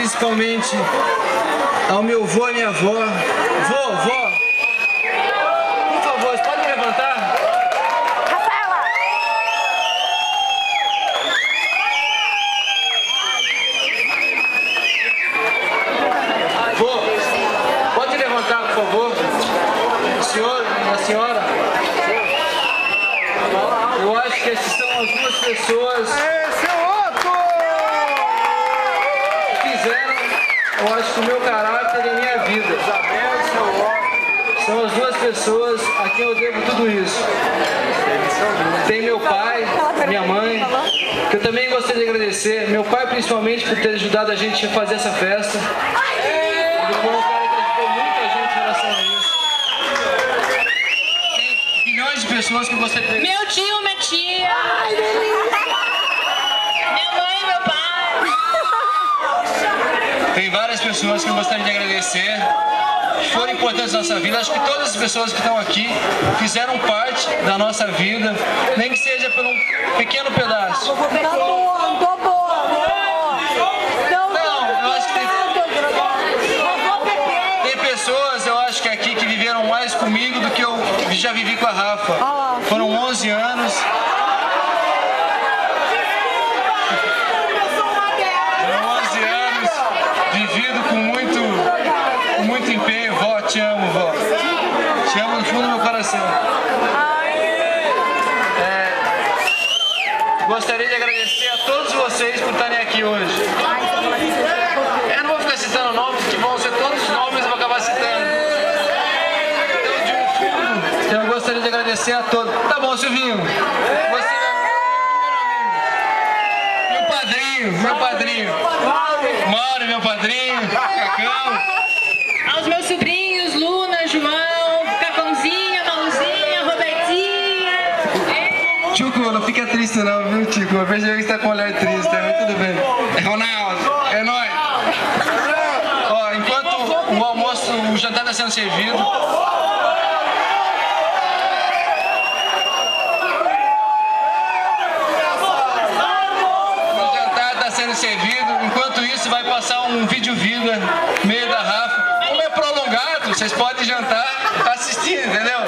principalmente ao meu avô e minha avó. Vó, por favor, você pode me levantar? Rafaela! Vô, pode levantar, por favor? O senhor e a senhora? Eu acho que essas são as duas pessoas que fizeram, eu acho que o meu caráter e a minha vida. São as duas pessoas a quem eu devo tudo isso. Tem meu pai, minha mãe, que eu também gostaria de agradecer. Meu pai principalmente por ter ajudado a gente a fazer essa festa. Ele foi um cara que ajudou muita gente em relação a isso. Tem milhões de pessoas que eu gostaria de... Meu tio, minha tia. Minha mãe e meu pai. Tem várias pessoas que eu gostaria de agradecer, que foram importantes na nossa vida. Acho que todas as pessoas que estão aqui fizeram parte da nossa vida, nem que seja por um pequeno pedaço. Não, eu acho que tem pessoas, eu acho que aqui que viveram mais comigo do que eu já vivi com a Rafa. Foram 11 anos. Vivido com muito empenho. Vó, te amo, vó. Te amo no fundo do meu coração. Gostaria de agradecer a todos vocês por estarem aqui hoje. Eu não vou ficar citando nomes, que vão ser todos os nomes, eu vou acabar citando. Então, de um fundo, eu gostaria de agradecer a todos. Tá bom, Silvinho. Você é meu padrinho. Mauro, meu padrinho. Cacão. Aos meus sobrinhos, Luna, João, Cacãozinha, Maluzinha, Robertinha. Tico, não fica triste não, viu, Tico? Eu percebi que você tá com um olhar triste, mas tudo bem. Ronaldo, é nóis. Ó, enquanto o almoço, o jantar tá sendo servido, enquanto isso vai passar um vídeo vida meio da Rafa. Como é prolongado, vocês podem jantar assistindo, entendeu?